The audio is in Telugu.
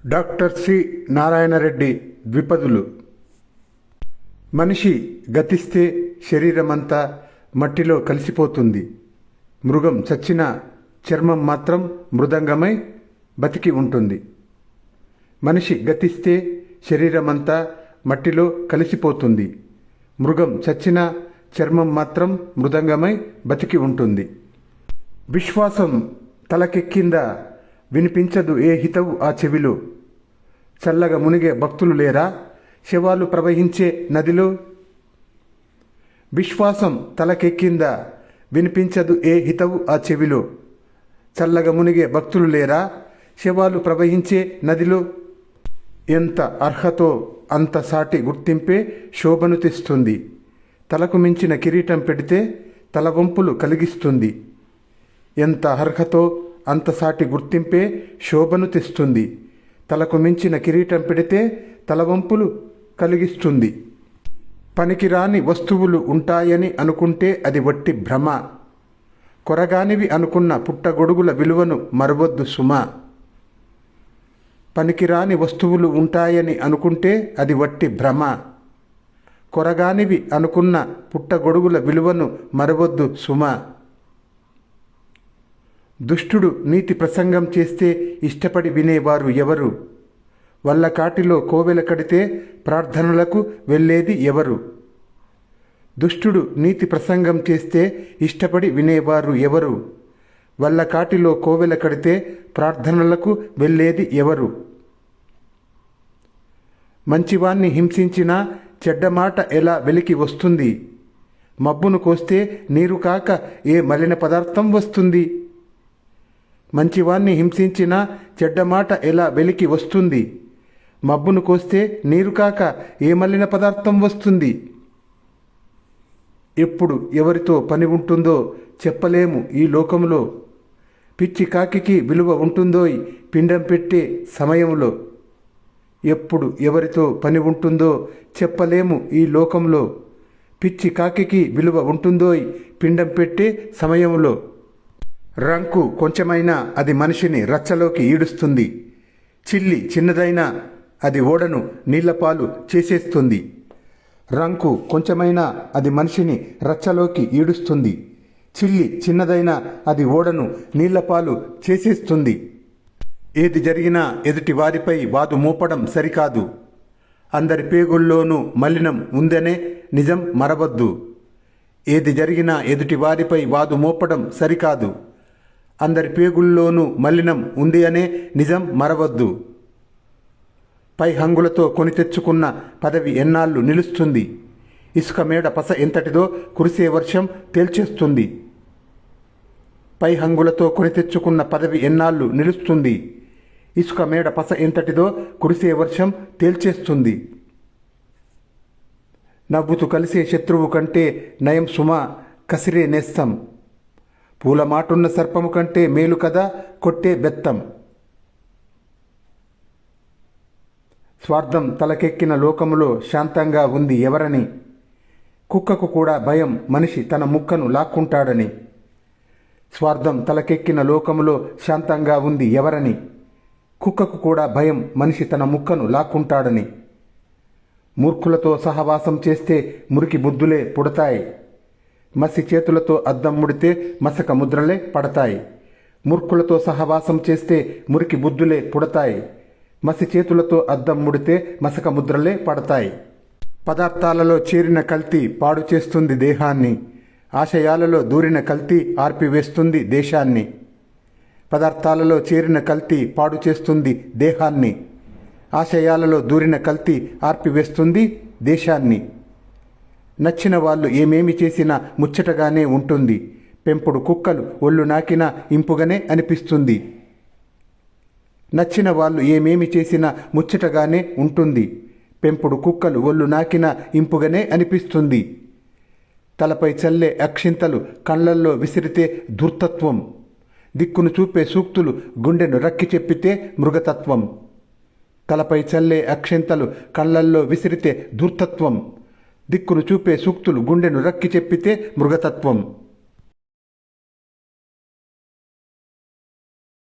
Doctor C Narayana Reddy ద్విపదులు. మనిషి గతిస్తే శరీరమంతా మట్టిలో కలిసిపోతుంది. మృగం చచ్చిన చర్మం మాత్రం మృదంగమై బతికి ఉంటుంది. మనిషి గతిస్తే శరీరమంతా మట్టిలో కలిసిపోతుంది. మృగం చచ్చిన చర్మం మాత్రం మృదంగమై బతికి ఉంటుంది. విశ్వాసం తలకెక్కిందా, వినిపించదు ఏ హితవు ఆ చెవిలో. చల్లగా మునిగే భక్తులు లేరా శవాలు ప్రవహించే నదిలో. విశ్వాసం తలకెక్కిందా, వినిపించదు ఏ హితవు ఆ చెవిలో. చల్లగా మునిగే భక్తులు లేరా శవాలు ప్రవహించే నదిలో. ఎంత అర్హతో అంత సాటి గుర్తింపే శోభను తెస్తుంది. తలకు మించిన కిరీటం పెడితే తలవంపులు కలిగిస్తుంది. ఎంత అర్హతో అంత సాటి గుర్తింపే శోభను తెస్తుంది. తలకు మించిన కిరీటం పెడితే తలవంపులు కలిగిస్తుంది. పనికిరాని వస్తువులు ఉంటాయని అనుకుంటే అది వట్టి భ్రమ. కొరగానివి అనుకున్న పుట్టగొడుగుల విలువను మరవద్దు సుమా. పనికిరాని వస్తువులు ఉంటాయని అనుకుంటే అది వట్టి భ్రమ. కొరగానివి అనుకున్న పుట్టగొడుగుల విలువను మరవద్దు సుమా. దుష్టుడు నీతి ప్రసంగం చేస్తే ఇష్టపడి వినేవారు ఎవరు? వల్లకాటిలో కోవెల కడితే ప్రార్థనలకు వెళ్ళేది ఎవరు? దుష్టుడు నీతి ప్రసంగం చేస్తే ఇష్టపడి వినేవారు ఎవరు? వల్లకాటిలో కోవెల కడితే ప్రార్థనలకు వెళ్ళేది ఎవరు? మంచివాణ్ణి హింసించినా చెడ్డమాట ఎలా వెలికి వస్తుంది? మబ్బును కోస్తే నీరు కాక ఏ మలిన పదార్థం వస్తుంది? మంచివాణ్ణి హింసించినా చెడ్డమాట ఎలా వెలికి వస్తుంది? మబ్బును కోస్తే నీరు కాక ఏ మలిన పదార్థం వస్తుంది? ఎప్పుడు ఎవరితో పని ఉంటుందో చెప్పలేము ఈ లోకంలో. పిచ్చి కాకికి విలువ ఉంటుందోయ్ పిండం పెట్టే సమయంలో. ఎప్పుడు ఎవరితో పని ఉంటుందో చెప్పలేము ఈ లోకంలో. పిచ్చి కాకికి విలువ ఉంటుందోయ్ పిండం పెట్టే సమయంలో. రంకు కొంచెమైనా అది మనిషిని రచ్చలోకి ఈడుస్తుంది. చిల్లి చిన్నదైనా అది ఓడను నీళ్లపాలు చేసేస్తుంది. రంకు కొంచెమైనా అది మనిషిని రచ్చలోకి ఈడుస్తుంది. చిల్లి చిన్నదైనా అది ఓడను నీళ్లపాలు చేసేస్తుంది. ఏది జరిగినా ఎదుటి వారిపై వాదు మోపడం సరికాదు. అందరి పేగుల్లోనూ మలినం ఉందనే నిజం మరవద్దు. ఏది జరిగినా ఎదుటి వారిపై వాదు మోపడం సరికాదు. అందరి పేగుల్లోనూ మలినం ఉంది అనే నిజం మరవద్దు. పై హంగులతో కొని తెచ్చుకున్న పదవి ఎన్నాళ్ళు నిలుస్తుంది? ఇసుక మేడ పస ఎంతటిదో కురిసే వర్షం తేల్చేస్తుంది. పై హంగులతో కొని తెచ్చుకున్న పదవి ఎన్నాళ్ళు నిలుస్తుంది? ఇసుక మేడ పస ఎంతటిదో కురిసే వర్షం తేల్చేస్తుంది. నవ్వుతూ కలిసే శత్రువు కంటే నయం సుమా కసిరే నేస్తం. పూల మాటున్న సర్పము కంటే మేలు కదా కొట్టే బెత్తం. స్వార్థం తలకెక్కిన లోకములో శాంతంగా ఉంది ఎవరని? కుక్కకు కూడా భయం మనిషి తన ముక్కను లాక్కుంటాడని. స్వార్థం తలకెక్కిన లోకములో శాంతంగా ఉంది ఎవరని? కుక్కకు కూడా భయం మనిషి తన ముక్కను లాక్కుంటాడని. మూర్ఖులతో సహవాసం చేస్తే మురికి బుద్ధులే పుడతాయి. మసి చేతులతో అద్దం ముడితే మసక ముద్రలే పడతాయి. మూర్ఖులతో సహవాసం చేస్తే మురికి బుద్ధులే పుడతాయి. మసి చేతులతో అద్దం ముడితే మసక ముద్రలే పడతాయి. పదార్థాలలో చేరిన కల్తీ పాడు చేస్తుంది దేహాన్ని. ఆశయాలలో దూరిన కల్తీ ఆర్పివేస్తుంది దేశాన్ని. పదార్థాలలో చేరిన కల్తీ పాడు చేస్తుంది దేహాన్ని. ఆశయాలలో దూరిన కల్తీ ఆర్పివేస్తుంది దేశాన్ని. నచ్చిన వాళ్ళు ఏమేమి చేసినా ముచ్చటగానే ఉంటుంది. పెంపుడు కుక్కలు ఒళ్ళు నాకినా ఇంపుగానే అనిపిస్తుంది. నచ్చిన వాళ్ళు ఏమేమి చేసినా ముచ్చటగానే ఉంటుంది. పెంపుడు కుక్కలు ఒళ్ళు నాకినా ఇంపుగానే అనిపిస్తుంది. తలపై చల్లే అక్షింతలు కళ్ళల్లో విసిరితే ధూర్తత్వం. దిక్కును చూపే సూక్తులు గుండెను రక్కి చెప్పితే మృగతత్వం. తలపై చల్లే అక్షింతలు కళ్ళల్లో విసిరితే ధూర్తత్వం. దిక్కును చూపే సూక్తులు గుండెను రక్కి చెప్పితే మృగతత్వం.